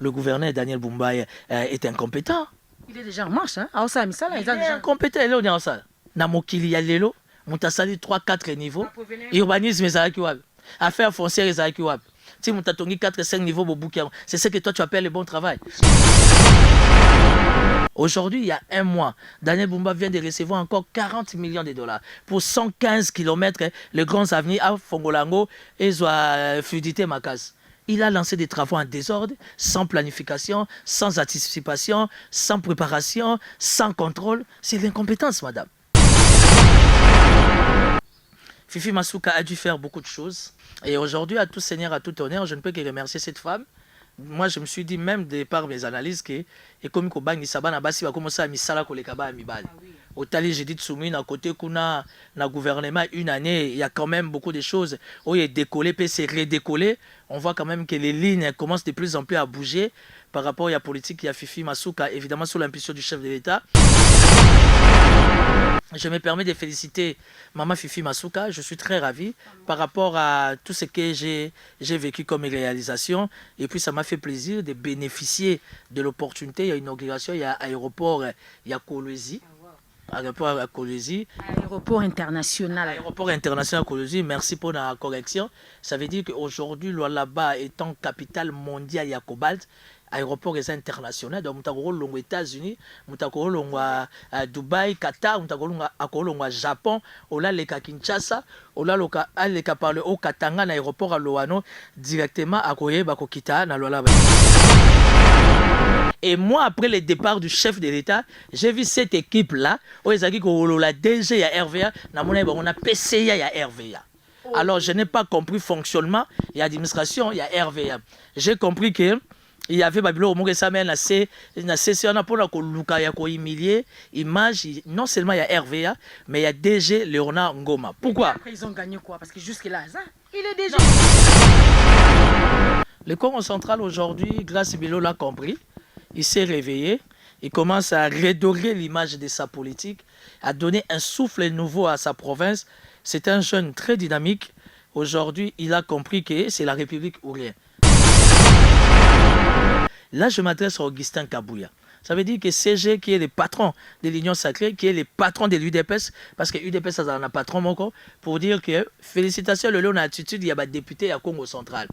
le gouverneur Daniel Bumba est incompétent. Il est déjà en marche, hein? Ah, ça, Il est incompétent, il est en salle. Namokili Yalelo, Montasali 3-4 niveaux. Urbanisme, affaires foncières, si on t'a 4-5 niveaux, c'est ce que toi tu appelles le bon travail. Aujourd'hui, il y a un mois, Daniel Bumba vient de recevoir encore 40 millions de dollars pour 115 km, les grands avenirs à Fongolango et Fluidité Makas. Il a lancé des travaux en désordre, sans planification, sans anticipation, sans préparation, sans contrôle. C'est l'incompétence, madame. Fifi Masuka a dû faire beaucoup de choses. Et aujourd'hui, à tout seigneur, à tout honneur, je ne peux que remercier cette femme. Moi, je me suis dit, même par mes analyses, que et comme Kobang Sabana Basi va commencer à misala kolekaba amibal. Au tali, j'ai dit Tsumi, à côté kuna na gouvernement une année, il y a quand même beaucoup de choses. où il est décollé, puis c'est redécollé. On voit quand même que les lignes commencent de plus en plus à bouger par rapport à la politique. Il y a Fifi Masuka, évidemment sous l'impulsion du chef de l'État. Je me permets de féliciter Maman Fifi Masuka. Je suis très ravi par rapport à tout ce que j'ai vécu comme réalisation. Et puis ça m'a fait plaisir de bénéficier de l'opportunité. Il y a une inauguration, il y a aéroport, il y a Kolwezi. Aéroport à Kolwezi. Aéroport international. Aéroport international à Kolwezi. Merci pour la correction. Ça veut dire qu'aujourd'hui, Lualaba étant capitale mondiale, il y a Cobalt. Aéroport international, donc nous avons aux États-Unis, nous avons à Dubaï, Qatar, nous avons au Japon, on a les Kinshasa, on a les par le haut Katanga, l'aéroport à Loano, directement à Koye, Bakokita, na Lola. Et moi, après le départ du chef de l'État, j'ai vu cette équipe-là, où ils ont dit que la DG, il y a RVA, on a PCA, il y a RVA. Alors, je n'ai pas compris fonctionnement, il y a administration, il y a RVA. J'ai compris que il y avait Babylone au Mougue Samen, la session pour la humilier, image, non seulement il y a RVA, mais il y a DG Léonard Ngoma. Pourquoi? Après, ils ont gagné quoi? Parce que jusque-là, ça, il est déjà. Le Congo central aujourd'hui, grâce à Bilo l'a compris, il s'est réveillé, il commence à redorer l'image de sa politique, à donner un souffle nouveau à sa province. C'est un jeune très dynamique. Aujourd'hui, il a compris que c'est la République ou rien. Là, je m'adresse à Augustin Kabouya. Ça veut dire que CG, qui est le patron de l'Union Sacrée, qui est le patron de l'UDPS, parce que l'UDPS, ça en a un patron encore, pour dire que félicitations, le long attitude, il y a des députés à Congo central.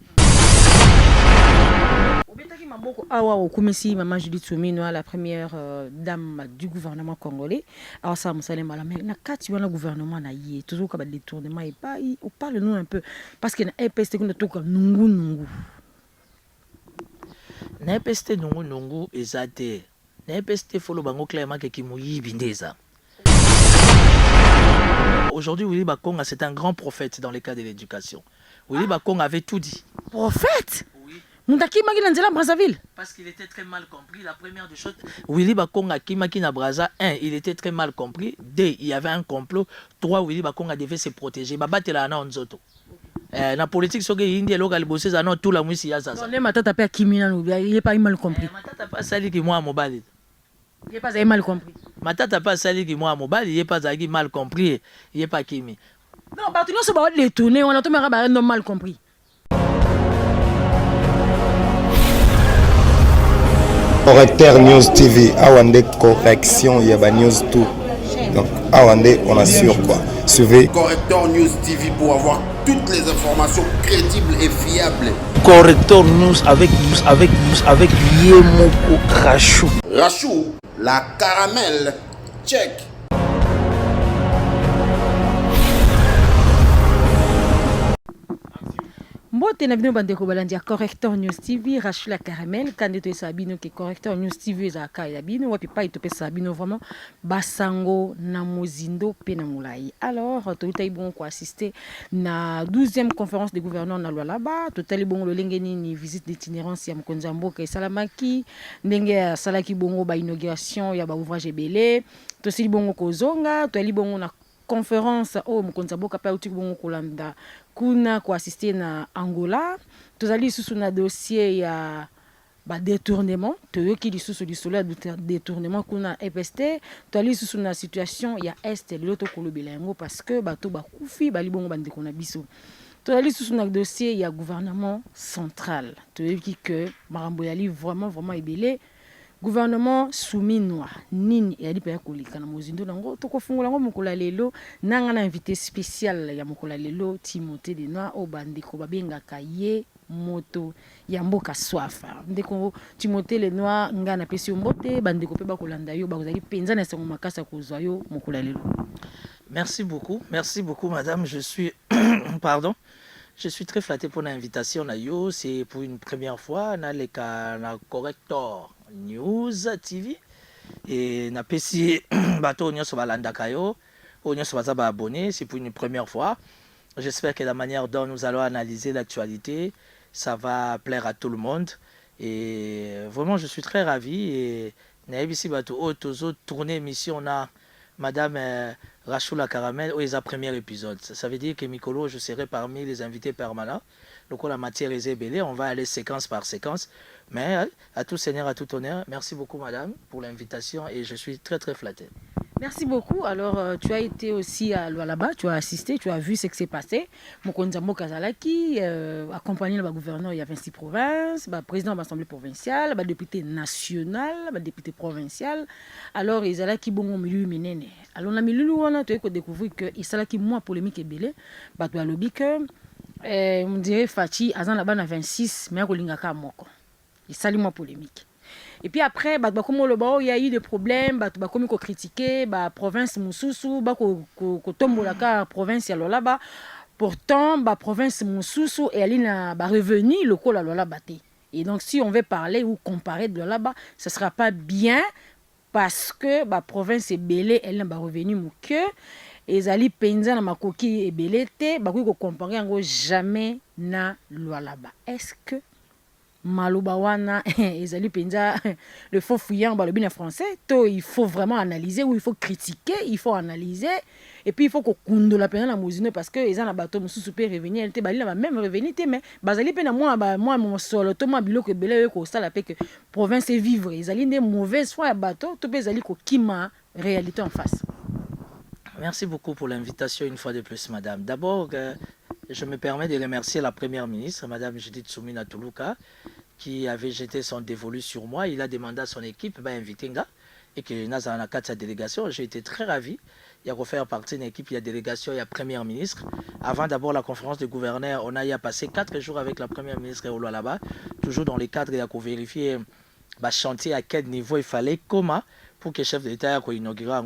Maman Judith Soumino, la première dame du gouvernement congolais. Alors ça, je sais mal, mais quand tu vois le gouvernement, il y a toujours des détournements. On parle nous un peu, parce que l'EPS, c'est comme Nungu. N'empeste nungu ezate. N'empeste folo bango clairement que kimuyi bindeza. Aujourd'hui, Willy Bakonga, c'est un grand prophète dans le cas de l'éducation. Willy Bakonga avait tout dit. Prophète? Oui. Moutaki Maginanzela Brazzaville. Parce qu'il était très mal compris. La première des choses, Willy Bakonga Kimaki na Brazza, 1, il était très mal compris. 2, il y avait un complot. 3, Willy Bakonga devait se protéger. Babate la na onzoto. La politique sur India local bosses à tout la mousse ya ça. Non, matata pas Kimina, il n'est pas mal compris. Matata pas sali qui moi à mobile. Il n'est pas mal compris. Matata pas sali qui moi à mobile, il n'est pas mal compris, il n'est pas Kimi. Non, partout nous se bat les tourner, on a tout mal compris. Correcteur News TV, Awande correction, Yaba News tout. Donc Awande, on assure quoi. Suivez Correcteur News TV pour avoir toutes les informations crédibles et fiables. Correcteur News avec Yemoko Rachou. Rachou, la caramel, check. Mbote na bino bandeko balandia Correcteur News TV, Rachou la caramel, kandeto sabino ke Correcteur News TV ezaka ya bino wapi pa itope sabino vraiment basango na mozindo pe na mulai. Alors totali bon ko assister na 12e conférence des gouverneurs na Lualaba, totali bon lo lengeni ni visite d'itinérance ya Mokonza Mboka Salamaki, ndenge salaki bongo ba inauguration ya ba ouvrage ebele, tosili bongo kozonga, totali bongo na conférence au Mokonza Mboka pa uti bongo kolanda kuna ko assister na Angola, tozali susu na dossier ya ba détournement, toyoki lisusu lisolo détournement kuna EPST, tozali susu na situation ya est loto kolobela yango parce que bato ba kufi bali bongo bandeko na biso. tozali susu na dossier ya gouvernement central toyebi que makambo yali vraiment ebele gouvernement souminois nini eyali mpe ya koleka na mozindo nango tokofungola yango mokolo ya lelo nanga na invité spécial ya mokolo ya lelo Timothée Lenoir oyo bandeko babengaka ye moto ya mboka swafa ndeko Timothée Lenoir nga napesi yo mbote bandeko mpe bakolanda yo bakozali mpenza na esango makasi ya kozwa yo mokolo ya lelo. Merci beaucoup madame, je suis pardon. Je suis très flatté pour l'invitation na yo, c'est pour une première fois na leka na Corrector News TV et na pesi bato nyonso balandaka yo, nyonso baza ba abonné, c'est pour une première fois. J'espère que la manière dont nous allons analyser l'actualité, ça va plaire à tout le monde et vraiment je suis très ravi et na ebisi bato otozo tourner émission na Madame Rachula Caramel, où est le premier épisode. Ça veut dire que Mikolo, je serai parmi les invités permanents. Donc, la matière est ébélée, on va aller séquence par séquence. Mais à tout seigneur, à tout honneur, merci beaucoup, madame, pour l'invitation et je suis très, très flatté. Merci beaucoup. Alors, tu as été aussi à Lualaba, tu as assisté, tu as vu ce qui s'est passé. Mokonzambo Kazalaki, accompagné le gouverneur, il y a 26 provinces, le président de l'Assemblée provinciale, le député national, le député provincial. Alors, ils allaient qui bon au milieu minene. Alors, dans le milieu, on a découvert qu'il s'allait qui moins polémique et belé. Tu as lobby que, on dirait Fachi, Azan là-bas, 26, mais il y a moko. Il s'allait moins polémique. Et puis après, comme il y a eu des problèmes, comme on critiqué, la province Moussousou, la province là-bas. Pourtant, la province Moussousou est revenu local à là-bas. Et donc, si on veut parler ou comparer de là-bas, ce ne sera pas bien parce que la province est belée, elle n'est revenue que et zali penza na makoki est belée, on comparer jamais na là-bas. Est-ce que maloba wana ezali penza le faux fouillant balobi na français to il faut vraiment analyser ou il faut critiquer, il faut analyser et puis il faut ko kundola pena na mozino parce que ezana bato mususu pe revenir elle te bali na même revenir te mais bazali pe na moi mon solo to ma biloko belé ko sala pe que province vivre ezali des mauvaise foi ya bato to pe ezali ko kima réalité en face. Merci beaucoup pour l'invitation une fois de plus madame. D'abord je me permets de remercier la première ministre, Madame Judith Soumina Toulouka, qui avait jeté son dévolu sur moi. Il a demandé à son équipe d'inviter Nga et que dans la cadre de sa délégation, j'ai été très ravi. Il a refaire partie d'une équipe, il y a délégation, il y a première ministre. Avant d'abord la conférence de gouverneurs, on a y a passé 4 jours avec la première ministre et là-bas, toujours dans les cadres, il a vérifié le chantier à quel niveau il fallait, comment pour que le chef de l'État ait inauguré.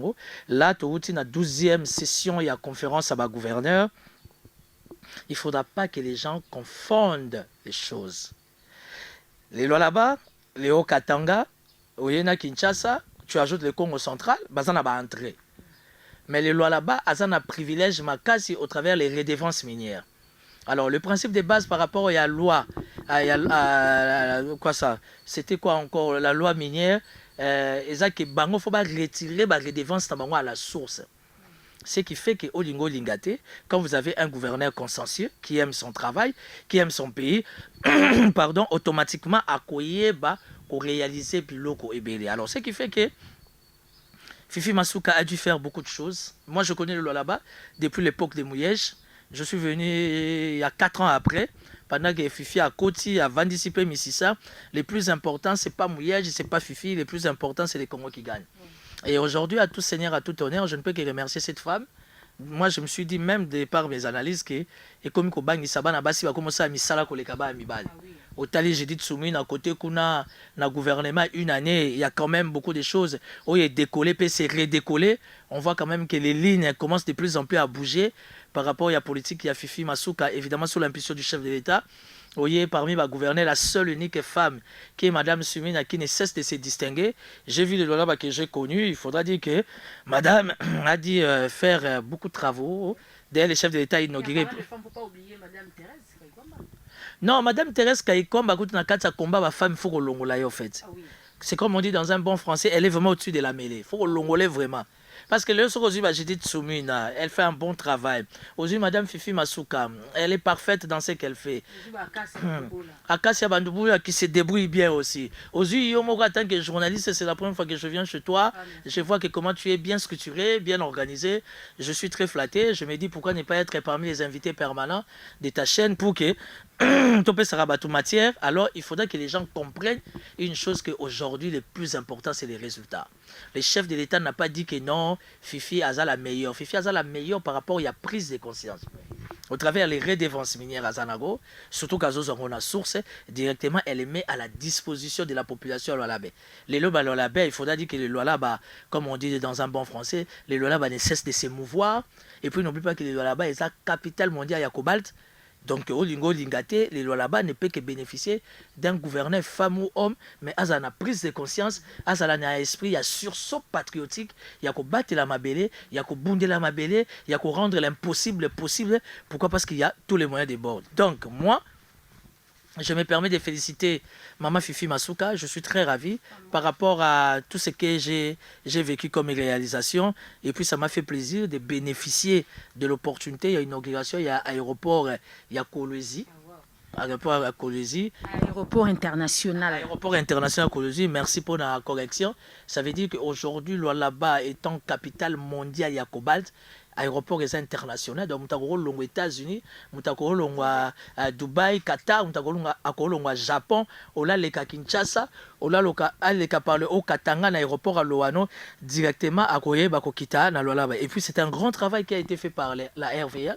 Là, tout dans la 12e session, il y a conférence à la gouverneur. Il ne faudra pas que les gens confondent les choses. Les Lualaba, les Haut-Katanga, Oyena Kinshasa, tu ajoutes le Congo central, bazana ba entrer. Mais les Lualaba, ils ont un privilège makasi au travers des redevances minières. Alors le principe de base par rapport à la loi, quoi ça? C'était quoi encore la loi minière? Ils ont que bango faut pas retirer les redevances à la source. Ce qui fait que Olingo Lingate, quand vous avez un gouverneur consciencieux qui aime son travail, qui aime son pays, pardon, automatiquement accueillir pour réaliser Piloko Ebele. Alors ce qui fait que Fifi Masuka a dû faire beaucoup de choses. Moi je connais le Lualaba depuis l'époque des Mouyèges. Je suis venu il y a 4 ans après, pendant que Fifi a Koti, a Vandisipé Mississa. Les plus importants, ce n'est pas Mouyèges, ce n'est pas Fifi, les plus importants, c'est les Congos qui gagnent. Et aujourd'hui, à tout seigneur, à tout honneur, je ne peux que remercier cette femme. Moi, je me suis dit, même par mes analyses, que et comme Kobang Sabana Bassi va commencer à misala kolekaba amibal. Au tali, j'ai dit Tsumine à côté kuna na gouvernement une année, il y a quand même beaucoup de choses. Oh, il est décollé, puis c'est redécollé. On voit quand même que les lignes commencent de plus en plus à bouger par rapport à la politique. Il y a Fifi Masuka, évidemment sous l'impulsion du chef de l'État. Voyez, parmi ma gouverneur, la seule unique femme qui est Madame Sumina, qui ne cesse de se distinguer. J'ai vu le Lualaba que j'ai connu. Il faudra dire que Madame a dit faire beaucoup de travaux. D'ailleurs, le chef de l'État a inauguré. Il ne faut pas oublier Madame Thérèse Kaikomba. Non, Madame Thérèse Kaikomba, quand on a 4 combat, ma femme, il faut qu'on l'ongolaye en fait. C'est comme on dit dans un bon français, elle est vraiment au-dessus de la mêlée. Il faut qu'on l'ongolaye vraiment. Parce que le aujourd'hui, j'ai dit Tsumina, elle fait un bon travail. Aujourd'hui, Madame Fifi Masuka, elle est parfaite dans ce qu'elle fait. Akasia Bandouboula qui se débrouille bien aussi. Aujourd'hui, Yomo, en tant que journaliste, c'est la première fois que je viens chez toi. Je vois que comment tu es bien structuré, bien organisé. Je suis très flatté. Je me dis pourquoi ne pas être parmi les invités permanents de ta chaîne pour que tu puisses rabattre matière. Alors, il faudra que les gens comprennent une chose qu'aujourd'hui, le plus important, c'est les résultats. Le chef de l'État n'a pas dit que non, Fifi Aza la meilleure. Fifi Aza la meilleure par rapport à la prise de conscience. Au travers les redevances minières à Zanago, surtout qu'à Zozorona source, directement, elle les met à la disposition de la population à Loalabé. Les lois à Loalabé, il faudra dire que les lois là-bas, comme on dit dans un bon français, les lois là-bas ne cessent de se mouvoir. Et puis n'oublie pas que les lois là-bas, c'est la capitale mondiale à Cobalt. Donc, au Lingo Lingate, les lois là-bas ne peuvent que bénéficier d'un gouverneur, femme ou homme, mais à la prise de conscience, à la esprit, il y a sursaut patriotique, il y a qu'à battre la mabélé, il y a qu'à bounder la mabélé, il y a qu'à rendre l'impossible possible. Pourquoi? Parce qu'il y a tous les moyens de bord. Donc, moi, je me permets de féliciter Maman Fifi Masuka. Je suis très ravi par rapport à tout ce que j'ai vécu comme réalisation. Et puis, ça m'a fait plaisir de bénéficier de l'opportunité. Il y a une inauguration, il y a aéroport, il y a Kolwezi. Aéroport à Kolwezi. Aéroport international. Aéroport international à Kolwezi. Merci pour la correction. Ça veut dire qu'aujourd'hui, là-bas, étant capitale mondiale, il y a Cobalt. Aéroport est international, donc nous avons aux États-Unis, nous avons à Dubaï, Qatar, nous avons à Japon, nous avons à Kinshasa, nous avons au Katanga, l'aéroport à Loano, directement à Koye, Bakokita, et puis c'est un grand travail qui a été fait par la RVA.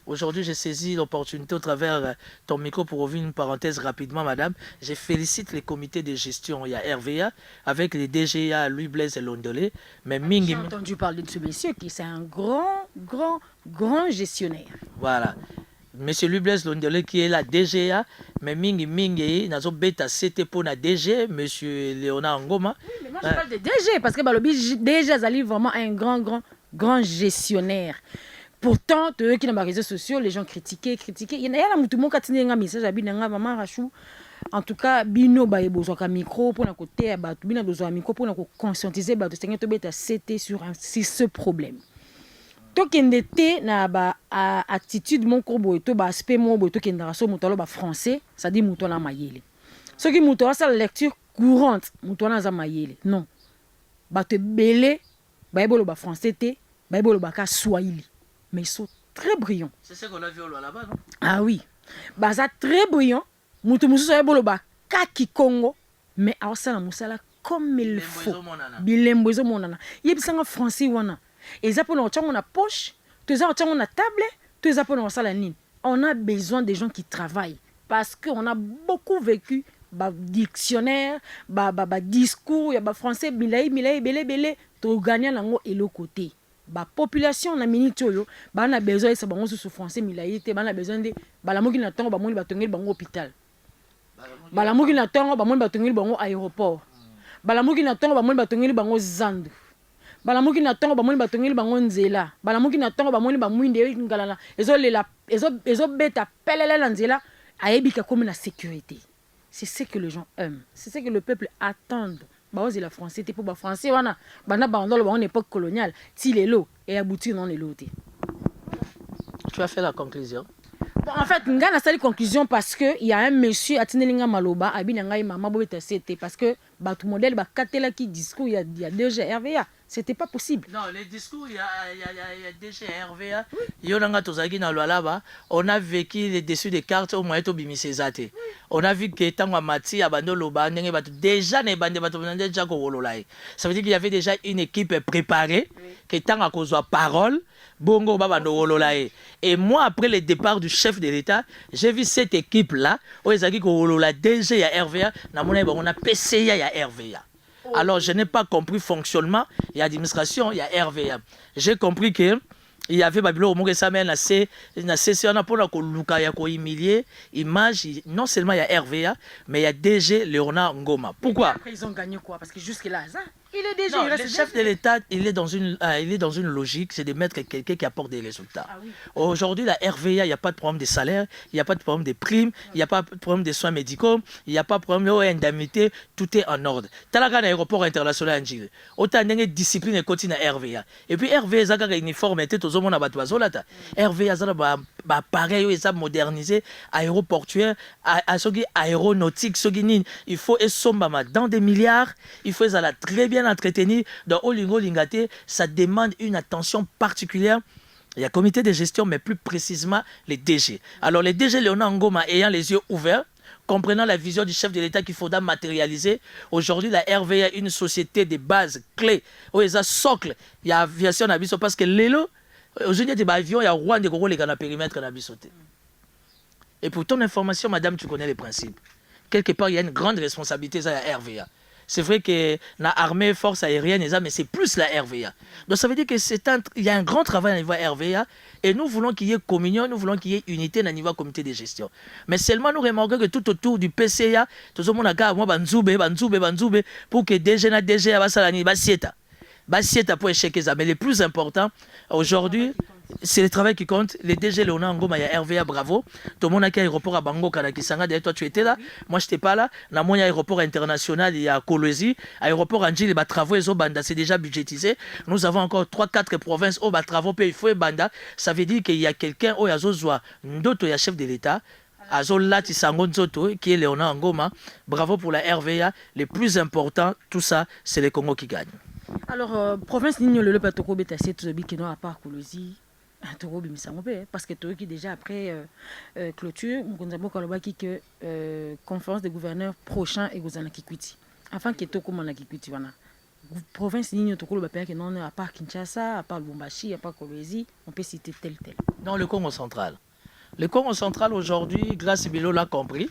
Aujourd'hui, j'ai saisi l'opportunité au travers ton micro pour ouvrir une parenthèse rapidement, madame. Je félicite les comités de gestion. Il y a RVA avec les DGA, Louis Blaise et Londolé. Mais Mingi. J'ai entendu parler de ce monsieur qui est un grand gestionnaire. Voilà. Monsieur Louis Blaise Londolé qui est la DGA, mais Mingi, nazo beta c'était pour la DG, monsieur Léonard Ngoma. Oui, mais moi je parle de DG parce que le DG est vraiment un grand gestionnaire. Pourtant, qui dans les réseaux sociaux, les gens critiquaient. Il y a tout le monde qui a un message à maman Rachou. En tout cas, bino ba besoin d'un micro pour côté, bino besoin d'un micro pour conscientiser ba c'était sur ce problème. To kendete na ba attitude mon ko to ba aspect mon boto kendara so mutalo ba français, ça dit mutona mayele. Ce qui mutona ça lecture courante, mutona za mayele. Non. Ba te belé, ba ebolo ba français te, ba ebolo ba ka swahili. Mais ils sont très brillants. C'est ce qu'on a vu là-bas, non? Ah oui. Baza très brillant. Moutou moussou sa ebolo ba kaki Congo. Mais alors ça la moussala comme il faut. Bilembozo monana. Yebisanga français wana. Et ça pour nous na poche, tu ça on na table, tu ça pour nous ça la nine. On a besoin des gens qui travaillent parce que on a beaucoup vécu ba dictionnaire, ba discours, ya ba français bilai belé to gagner nango et le côté. Ba population na minute oyo ba na besoin de bango sous français milaïté ba na besoin de balamoki na tongo ba moni ba tongeli bango hôpital balamoki na tongo ba moni ba tongeli bango aéroport balamoki na tongo ba moni ba tongeli bango zandu balamoki na tongo ba moni ba tongeli bango nzela balamoki na tongo ba moni ba mwinde ngalala ezo beta pelele na nzela ayebika comme la sécurité. C'est ce que les gens aiment, c'est ce que le peuple attend. C'est la français pour les français wana bana bandolo ba on époque coloniale ti lelo et abouti non lelo té. Tu as fait la conclusion. Bon, en fait nga na sali conclusion parce que il y a un monsieur atinelinga maloba abina ngai mama bobeta c'était parce que batu modèle ba katela qui discours il y a déjà RVA. C'était pas possible. Non, les discours, il y a déjà RVA. On a vécu les dessus des cartes au moins de on a vu que tant Mati abandonne déjà ça veut dire qu'il y avait déjà une équipe préparée qui tant à cause de parole bongo babando et moi après le départ du chef de l'État, j'ai vu cette équipe là où ils ont dit que déjà il y a RVA, on a PCA il y a RVA. Alors, je n'ai pas compris le fonctionnement. Il y a l'administration, il y a RVA. J'ai compris qu'il y avait Babylone au ça mène na session pour la luka ya ko humilier image non seulement il y a RVA mais il y a DG Léonard Ngoma. Pourquoi? Après ils ont gagné quoi? Parce que jusque là ça Il est déjà. Non, le chef de l'État, il est dans une logique, c'est de mettre quelqu'un qui apporte des résultats. Ah oui. Aujourd'hui, la RVA, il n'y a pas de problème de salaire, il n'y a pas de problème de primes, il n'y a pas de problème de soins médicaux, il n'y a pas de problème d'indemnité, tout est en ordre. Talaga un aéroport international en Chine. Autant de discipline et continue à RVA. Et puis RVA, ça a uniforme, et tout le monde a battu zolata. RVA, ça a pareil, ça modernisé, aéroportuaire, aéronautique, il faut dans des milliards, il faut ça très bien entretenir. Dans Olingo Lingate, ça demande une attention particulière. Il y a un comité de gestion, mais plus précisément les DG. Alors les DG Léonard Ngoma ayant les yeux ouverts, comprenant la vision du chef de l'État qu'il faudra matérialiser. Aujourd'hui, la RVA est une société de base clé. Où il y a socle, il y a aviation Nabiso parce que l'élo, aujourd'hui, il y a des avions, il y a roi de gros les gars dans le périmètre Nabiso. Et pour ton information, madame, tu connais les principes. Quelque part, il y a une grande responsabilité à la RVA. C'est vrai que l'armée, force aérienne, mais c'est plus la RVA. Donc ça veut dire qu'il y a un grand travail au niveau RVA et nous voulons qu'il y ait communion, nous voulons qu'il y ait unité au niveau comité de gestion. Mais seulement nous remarquons que tout autour du PCA, tout le monde a banzoube pour que DG pour échec. Mais le plus important aujourd'hui, c'est le travail qui compte. Les DG Léonard Ngoma, il y a RVA, bravo. Tout le monde a un aéroport à Bango, Kanakisanga. D'ailleurs, toi, tu étais là. Moi, je n'étais pas là. Il y a un aéroport international, il y a Kolwezi. Aéroport Anjil, les travaux, c'est déjà budgétisé. Nous avons encore 3-4 provinces où les travaux payent. Banda. Ça veut dire qu'il y a quelqu'un où il y a d'autres, il y a chef de l'État. Azola Tisango Nzoto, qui est Léonard Ngoma. Bravo pour la RVA. Le plus important, tout ça, c'est les Congo qui gagnent. Alors, province Nino le Patoko Betassé, tout ce qui à part Kolwezi. Parce que tu qui déjà après clôture, nous avons que conférence des gouverneurs prochain et vous en Kikwiti. Afin que tu comme en Kikwiti, province Nino Toko le que non à part Kinshasa, à part Lubumbashi, à part Kolwezi, on peut citer tel. Dans le Congo central. Le Congo central aujourd'hui, grâce à Bilo l'a compris,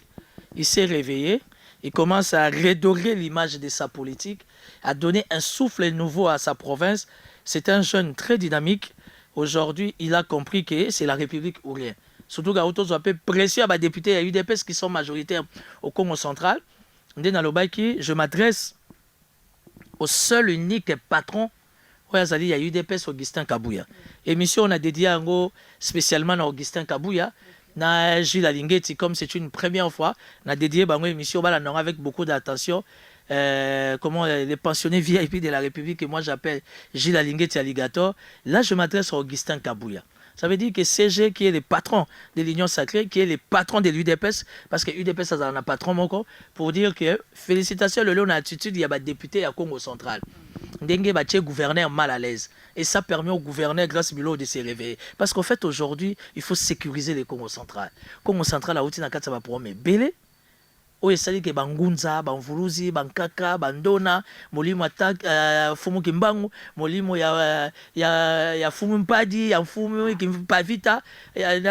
il s'est réveillé, il commence à redorer l'image de sa politique, à donner un souffle nouveau à sa province. C'est un jeune très dynamique. Aujourd'hui, il a compris que c'est la République ou rien. Surtout quand on a peu pression à des députés, il y a UDPS qui sont majoritaires au Congo central. Je m'adresse au seul unique patron. Il y a UDPS Augustin Kabouya. Émission, on a dédié un gros spécialement à Augustin Kabouya. Na Gilles Alingeti, comme c'est une première fois, on a dédié une émission avec beaucoup d'attention. Comment les pensionnés VIP de la République, que moi j'appelle Gilles Alingeti Alligator. Là, je m'adresse à Augustin Kabouya. Ça veut dire que CG, qui est le patron de l'Union Sacrée, qui est le patron de l'UDPS, parce que l'UDPS, ça en a patron, pour dire que félicitations, le long attitude, il y a des députés à Congo central. Dengue Baché, gouverneur mal à l'aise. Et ça permet au gouverneur, grâce à Bilo, de se réveiller. Parce qu'en fait, aujourd'hui, il faut sécuriser le Congo central. Congo central, à Outina, ça va pouvoir me belé. Oye sali ke bangunza, banvuluzi, bankaka, bandona, molimo attaque fumu kimbangu, molimo ya fumu mpadi, ya fumu kimpavita,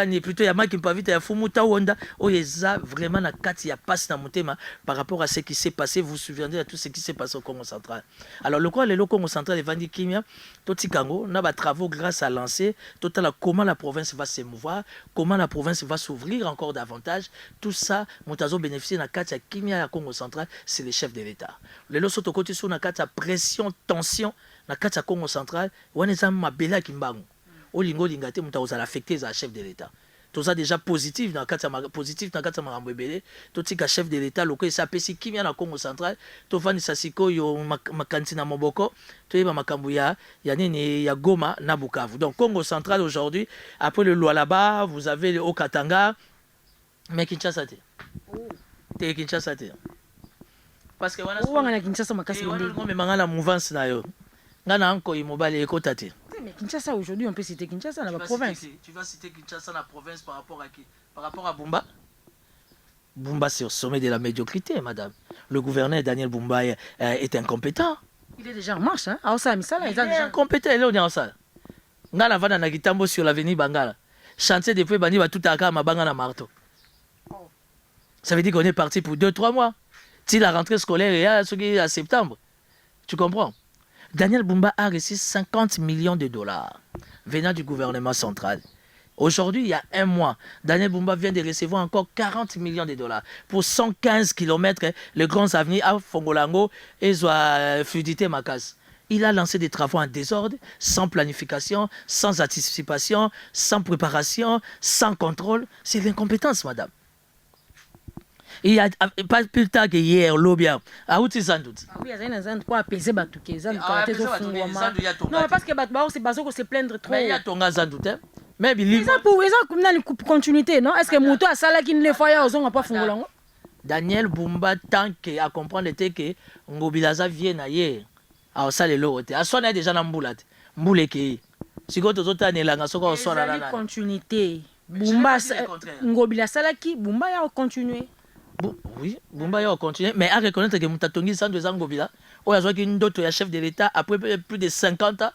ni plutôt ya maki mpavita, ya fumu tawonda. Oye za vraiment na kati ya passe na motema par rapport à ce qui s'est passé. Vous vous souvenez de tout ce qui s'est passé au Congo central. Alors le Congo central est vendu kimia, toti kango, na ba travaux grâce à lancer, total comment la province va s'émouvoir, comment la province va s'ouvrir encore davantage. Tout ça, Montazo bénéficie na kati ya kimia ya Congo central, c'est le chef de l'État. Le lo soto côté sur na kati ya pression, tension na kati ya Congo central, wana za mabela kimbangu. Olingo lingate mutazo affecté za chef de l'État. Tout ça déjà positif dans kati ya marambo ebele. Totika chef de l'État loko esapesi kimia na Congo central, to vani sasiko yo makanti na moboko, to yeba makambu ya nini ya Goma na Bukavu. Donc Congo central aujourd'hui, après le Lualaba, vous avez le Haut-Katanga, mais Kinshasa te. Te Kinshasa te. Parce que wana Kinshasa makasi bende. On me mangala mouvance na yo. Ngana anko imobali ekota te. Mais Kinshasa aujourd'hui, on peut citer Kinshasa dans la province. Tu vas citer Kinshasa dans la province par rapport à qui? Par rapport à Bumba? Bumba, c'est au sommet de la médiocrité, madame. Le gouverneur Daniel Bumba est incompétent. Il est déjà en marche, hein? Il est incompétent, il est en salle. Ngana vana na Gitambo sur l'avenue Bangala. Chantier depuis Bani va tout à ma Bangala marteau. Ça veut dire qu'on est parti pour 2-3 mois. Si la rentrée scolaire est à septembre. Tu comprends? Daniel Bumba a reçu 50 millions de dollars venant du gouvernement central. Aujourd'hui, il y a un mois, Daniel Bumba vient de recevoir encore 40 millions de dollars pour 115 km, les grands avenues à Fongolango et Fluidité Macas. Il a lancé des travaux en désordre, sans planification, sans anticipation, sans préparation, sans contrôle. C'est l'incompétence, madame. Il y a pas plus tard que hier, l'Obia, à Outi Zandout. Oui, il y a un Zandout pour apaiser Batouké. Non, parce que Batouba, c'est pas ça qu'on se plaindre trop. Mais il y a ton Zandout, hein. Mais il y a une continuité, non? Est-ce que Mouto a ça qui ne le fait pas, pas Fongolango? Daniel Bumba, tant qu'à comprendre que Ngobilaza vient ailleurs. Alors ça les lots à son déjà dans boulot boulé qui si quand autres année là ngaso ko sona la continuité Bumba Ngobila salaki Bumba ya continuer oui Bumba ya continuer mais à reconnaître que mutatongi sans deux ans Ngobila o yazo ki ndoto ya chef de l'état après plus de 50 ans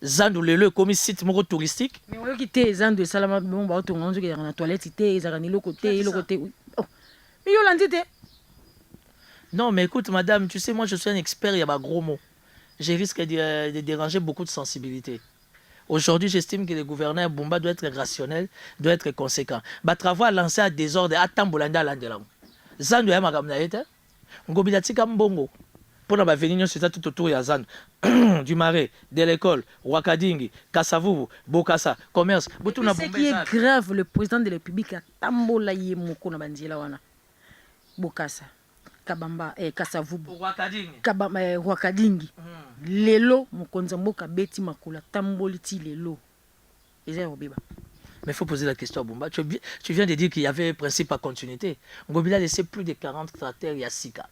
Zandu le comme site moko touristique mais on quitter Zandu salama Bumba to ngonzo ki na toilette té ezakani le côté mais yo landité. Non mais écoute madame, tu sais moi je suis un expert, il y a pas gros mots. Je risque de déranger beaucoup de sensibilité. Aujourd'hui, j'estime que le gouverneur Bumba doit être rationnel, doit être conséquent. Bah, travail lancé à désordre, à Tambolanda, Landelam. Zandu ya magamna ete. Ngobila tika mbongo. Pour la venir, c'est tout autour ya Zandu. Du Marais, de l'école, Wakadingi, Kassavubu, Bokassa, commerce. Ce qui est grave, le président de la République a Tambola Yemoko na Bandiela wana. Bokassa. Kabamba Kassavubu Wakadingi lelo mokonza mboka beti makula tamboliti lelo ezaya obeba. Mais il faut poser la question à Bumba. Tu viens de dire qu'il y avait un principe à continuité. Ngobila a laissé plus de 40 tracteurs Yassika.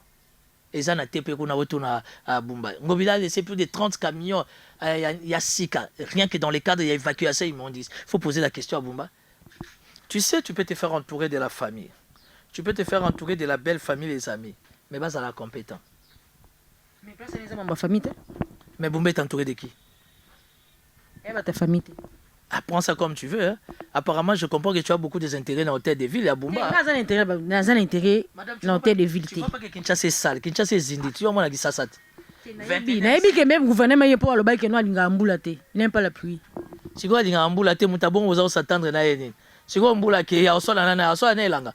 Et ça n'a TP qu'on a retourné à Bumba. Ngobila a laissé plus de 30 camions Yassika. Rien que dans les cadres d'évacuation, ils m'ont dit. Il faut poser la question à Bumba. Tu sais, tu peux te faire entourer de la famille. Tu peux te faire entourer de la belle famille, les amis. Mais bas à la compétent. Mais pas c'est ma famille. Mais Bumba est entouré de qui? Eh ta famille. Apprends ça comme tu veux. Hein. Apparemment, je comprends que tu as beaucoup d'intérêts dans l'hôtel de ville à Bumba. Dans un intérêt dans l'hôtel de ville. Tu vois pas que Kinshasa est sale, Kinshasa est zindi. Tu vois moi la Gisasat. Naïbi que même gouvernement est pour le bail que nous allons amboulater. Il n'aime pas la pluie. Si quoi allons amboulater, mutabon vous allez s'attendre na yeni. Si quoi amboula qui a soit la nana, soit la langa.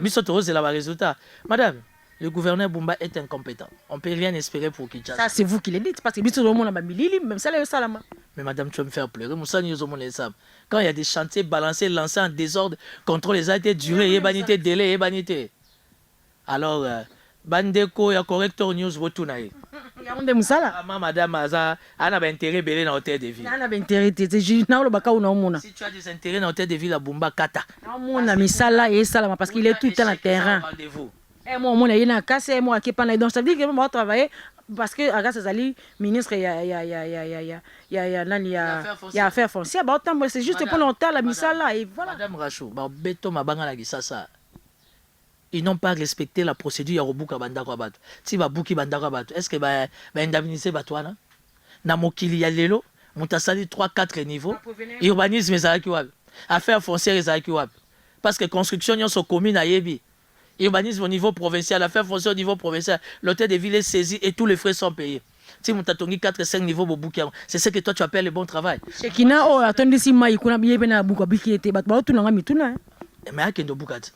Misoto c'est la résultat. Madame, le gouverneur Bumba est incompétent. On ne peut rien espérer pour Kinshasa. Ça, c'est vous qui le dites, parce que Misoto Mona Bamilili, même ça, le salama. Mais madame, tu vas me faire pleurer. Quand il y a des chantiers balancés, lancés en désordre, contrôle les été durée, ébanité, délai, ébanité. Alors, Bandeko, il y a Corrector News, retourne. Madame Aza, elle a intérêt belé dans l'hôtel de ville. Elle a intérêt, si tu as des intérêts dans l'hôtel de ville à Bumba, Kata. On a mis ça là et ça là, parce qu'il est tout le temps dans le terrain. Et moi, on a une casse, et moi, qui est pas donc ça veut dire que moi, travailler parce que à grâce à Ali, ministre, il y a affaires foncières. C'est juste pour longtemps la mise là et voilà. Madame Rachou, Beto Mabanga la Gisasa. Ils n'ont pas respecté la procédure ya Robuka Bandako Abat. Si Babuki Bandako Abat, est-ce que ba indemniser Batouana? Na mokili ya lelo, mutasali 3-4 niveaux. Urbanisme ezalaki wapi? Affaires foncières ezalaki wapi? Parce que construction nyonso commune à Yebi. Urbanisme au niveau provincial, affaires foncières au niveau provincial, l'hôtel de ville est saisi et tous les frais sont payés. Si vous avez 4-5 niveaux, c'est ce que toi tu appelles le bon travail. C'est qui n'a pas attendu si moi, il y a bien beaucoup de mais à Kendobukat.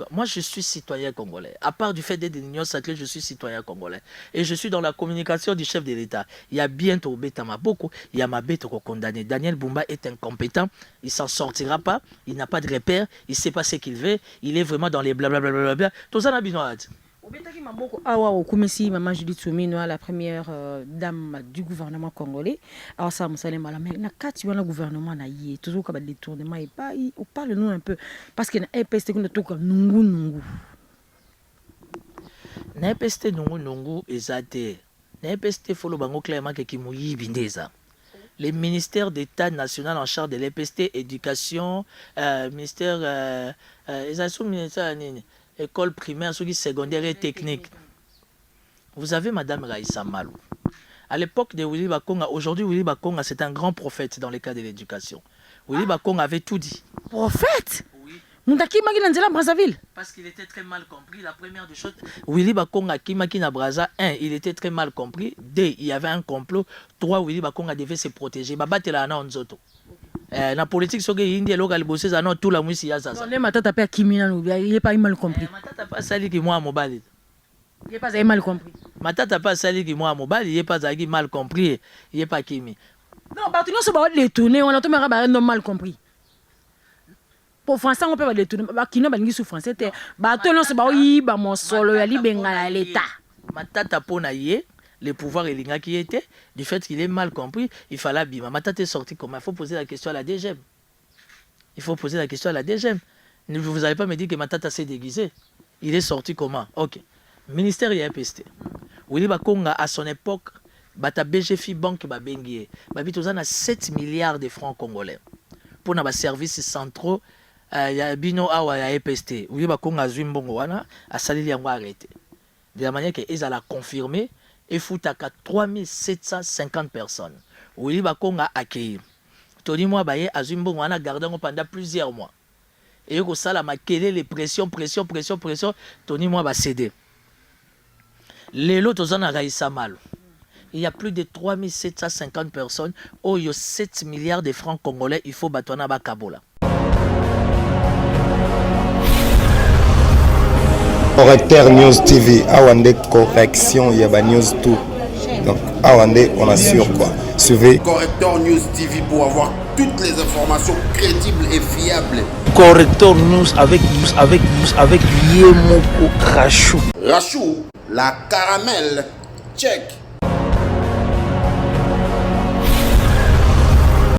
Moi, je suis citoyen congolais. À part du fait d'être l'Union sacrée, je suis citoyen congolais. Et je suis dans la communication du chef de l'État. Il y a bientôt Betama Boko, il y a Mabete condamné. Daniel Bumba est incompétent, il ne s'en sortira pas, il n'a pas de repère, il ne sait pas ce qu'il veut, il est vraiment dans les blablabla. Tout ça n'a pas Maman Judith Soumino, la première dame du gouvernement congolais. Alors ça, le gouvernement a toujours comme détournement et pas. Parle-nous un peu parce que EPST qu'on a tout comme nungu. EPST nungu ezate. EPST follow bango clairement que kimuyi bindeza. Les ministères d'État national en charge de l'EPST, éducation, ministère, ministère école primaire, secondaire et technique. Vous avez Madame Raïssa Malou. À l'époque de Willy Bakonga, aujourd'hui Willy Bakonga c'est un grand prophète dans le cas de l'éducation. Willy Bakonga avait tout dit. Prophète? Oui. Parce qu'il était très mal compris. La première des choses, Willy Bakonga Kimaki na Braza, 1, il était très mal compris. 2, il y avait un complot. 3, Willy Bakonga devait se protéger. Babatela na Nzoto. Na politique soki indi eloka liboso eza non tout la mwisi ya zaza. Non, matata pe kimina no bien, il est pas mal compris. Matata pas sali ki moi mobali. Il est pas mal compris. Matata pas sali ki moi mobali, il est pas zaki mal compris, il est pas kimi. Non, parce que nous sommes les tourner, on a tout mal compris. Pour français on peut pas les tourner, ba kino ba ngi sous français te. Ba to non se ba yi ba mon solo ya libenga ya l'état. Matata pona yé, le pouvoir elinga qui était du fait qu'il est mal compris, il fallait bima. Matata est sorti comment? Il faut poser la question à la DGM. Il faut poser la question à la DGM. Vous n'allez pas me dire que Matata s'est déguisé. Il est sorti comment? OK. Ministère IPST. Willy Bakonga à son époque, bata BGFI Banque ba bengie. Ba bitozana 7 milliards de francs congolais pour na ba services centraux ya bino awa ya EPST. Willy Bakonga zuimbongo wana asalili yango arrêté. De la manière que ils allaient confirmer et foutaka 3750 personnes. Willy Bakonga accueilli. Tony moi baye azuimbongo wana gardé pendant plusieurs mois. Et ko sala makele les pression. Tony moi ba cédé. Les lots en a mal. Il y a plus de 3750 personnes. Oh, il y a 7 milliards de francs congolais. Il faut batona bakabola. Correcteur News TV, Awande correction, il y a News tout. Donc, Awande, on assure quoi. Suivez. Correcteur News TV pour avoir toutes les informations crédibles et fiables. Correcteur News avec Yemoko Rachou. Rachou, la caramel, check.